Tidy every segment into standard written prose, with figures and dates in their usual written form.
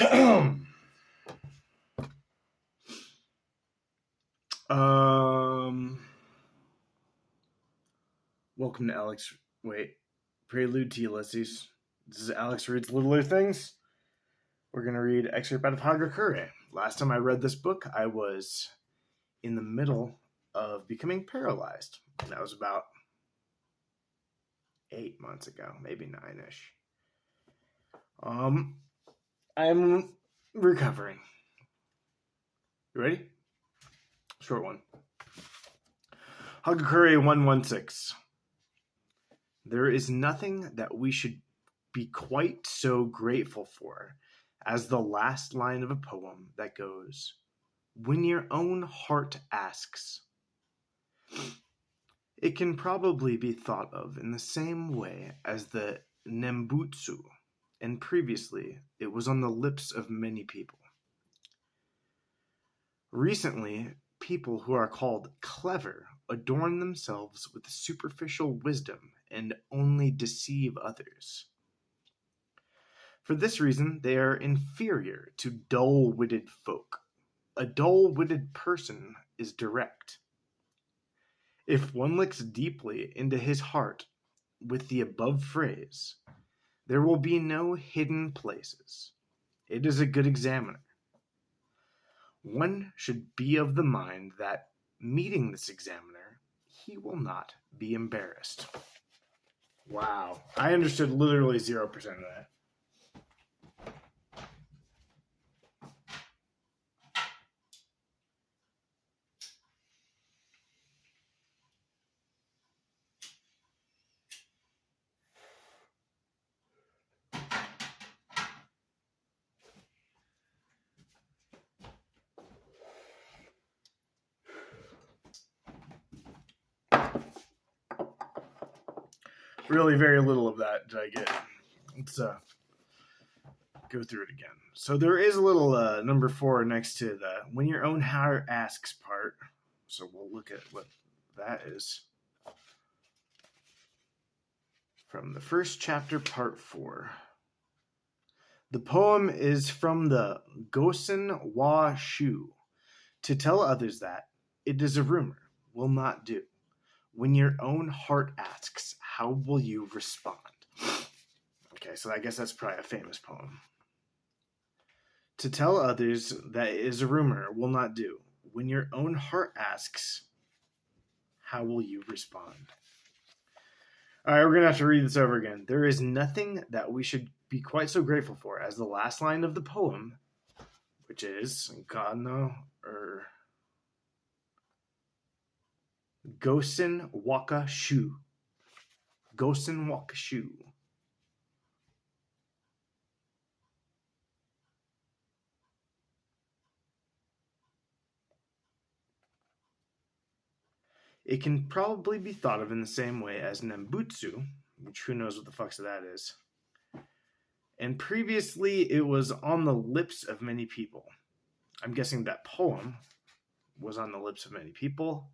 Welcome to Alex. Wait, Prelude to Ulysses. This is Alex Reads Littler Things. We're going to read excerpt out of Hagakure. Last time I read this book, I was in the middle of becoming paralyzed. That was about 8 months ago, maybe 9-ish. I'm recovering. You ready? Short one. Hagakure 116. There is nothing that we should be quite so grateful for as the last line of a poem that goes, "When your own heart asks." It can probably be thought of in the same way as the Nembutsu, and previously it was on the lips of many people. Recently, people who are called clever adorn themselves with superficial wisdom and only deceive others. For this reason, they are inferior to dull-witted folk. A dull-witted person is direct. If one looks deeply into his heart with the above phrase, there will be no hidden places. It is a good examiner. One should be of the mind that, meeting this examiner, he will not be embarrassed. Wow. I understood literally 0% of that. Really very little of that did I get. Let's go through it again. So there is a little number 4 next to the "when your own heart asks" part. So we'll look at what that is. From the first chapter, part 4. The poem is from the Gosen wa Shu. To tell others that it is a rumor will not do. When your own heart asks, how will you respond? Okay, so I guess that's probably a famous poem. To tell others that it is a rumor will not do. When your own heart asks, how will you respond? All right, we're going to have to read this over again. There is nothing that we should be quite so grateful for as the last line of the poem, which is Gano or Gosen Waka Shu. Gosen Waka Shu. It can probably be thought of in the same way as Nembutsu, which who knows what the fuck that is. And previously it was on the lips of many people. I'm guessing that poem was on the lips of many people.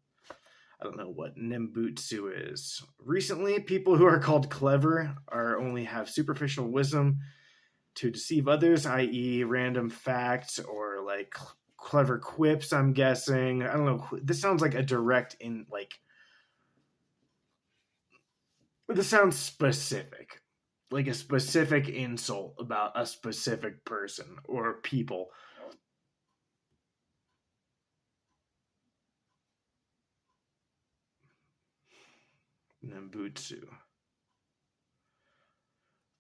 I don't know what Nembutsu is. Recently, people who are called clever are only have superficial wisdom to deceive others, i.e. random facts or like clever quips, I'm guessing. I don't know. This sounds like a direct in like... This sounds specific. Like a specific insult about a specific person or people. Nembutsu.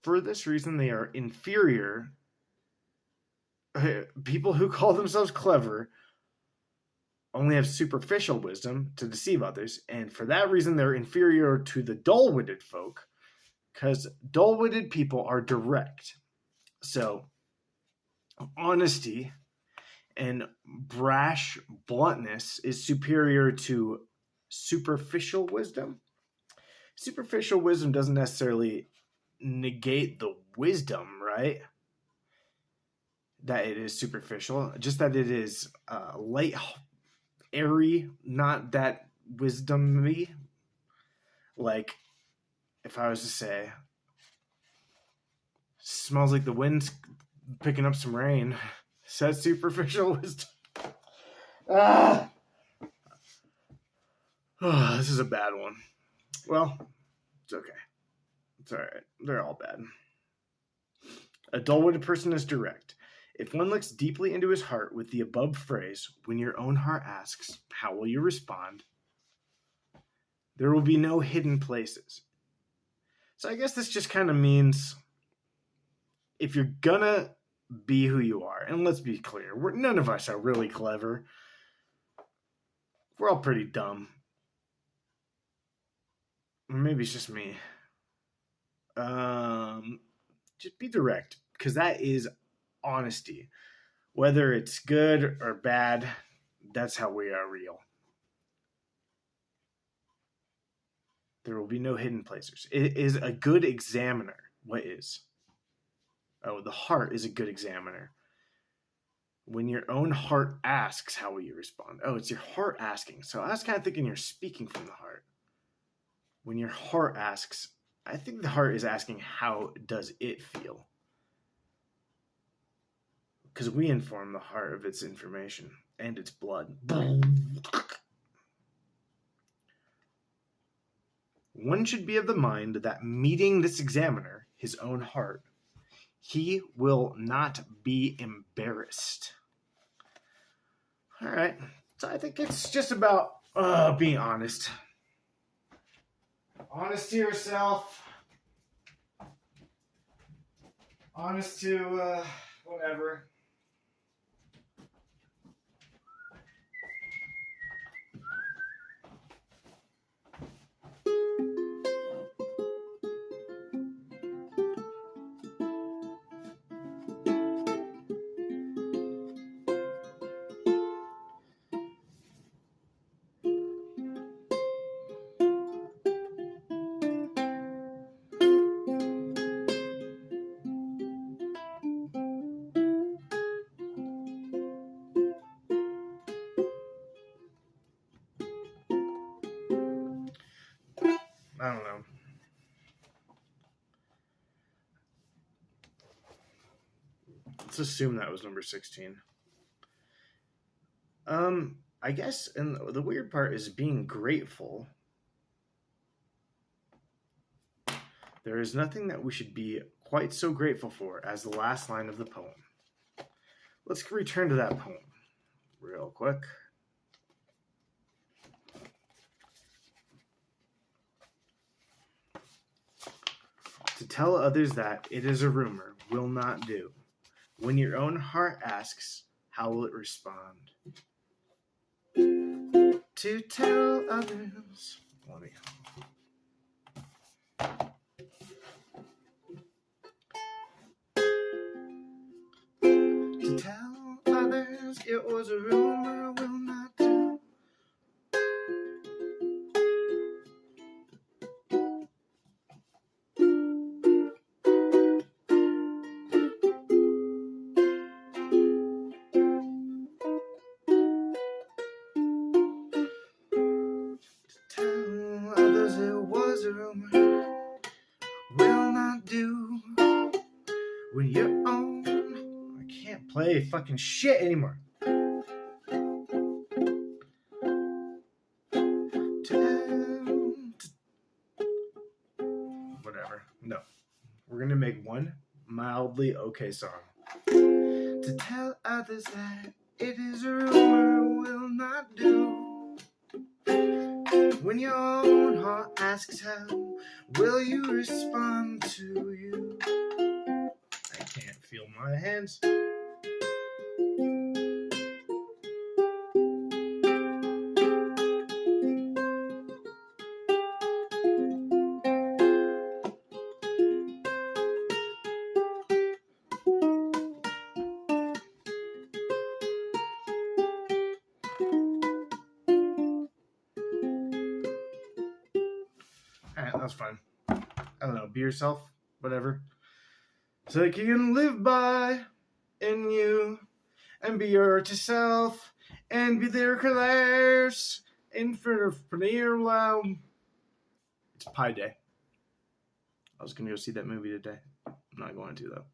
For this reason, they are inferior. People who call themselves clever only have superficial wisdom to deceive others, and for that reason, they're inferior to the dull-witted folk, because dull-witted people are direct. So, honesty and brash bluntness is superior to superficial wisdom. Superficial wisdom doesn't necessarily negate the wisdom, right? That it is superficial, just that it is light, airy, not that wisdom-y. Like, if I was to say, smells like the picking up some rain. Says superficial wisdom. Ah! Oh, this is a bad one. Well, it's okay. It's alright. They're all bad. A dull-witted person is direct. If one looks deeply into his heart with the above phrase, when your own heart asks, how will you respond? There will be no hidden places. So I guess this just kind of means if you're gonna be who you are, and let's be clear, none of us are really clever. We're all pretty dumb. Or maybe it's just me. Just be direct, because that is honesty. Whether it's good or bad, that's how we are real. There will be no hidden places. It is a good examiner. What is? Oh, the heart is a good examiner. When your own heart asks, how will you respond? Oh, it's your heart asking. So I was kind of thinking you're speaking from the heart. When your heart asks, I think the heart is asking, how does it feel? Because we inform the heart of its information and its blood. One should be of the mind that meeting this examiner, his own heart, he will not be embarrassed. All right. So I think it's just about being honest. Honest to yourself. Honest to whatever. I don't know. Let's assume that was number 16. I guess, and the weird part is being grateful. There is nothing that we should be quite so grateful for as the last line of the poem. Let's return to that poem real quick. To tell others that it is a rumor will not do. When your own heart asks, how will it respond? To tell others. Let me. To tell others it was a rumor will not do. Will not do. When your own, I can't play fucking shit anymore. Whatever. No, we're gonna make one mildly okay song. To tell others that it is a rumor will not do. When your own heart asks how will you respond to you? I can't feel my hands. Alright, that's fine. I don't know, be yourself, whatever. So that you can live by in you and be your to self and be there colors in front of Premier Loud. It's Pie Day. I was gonna go see that movie today. I'm not going to though.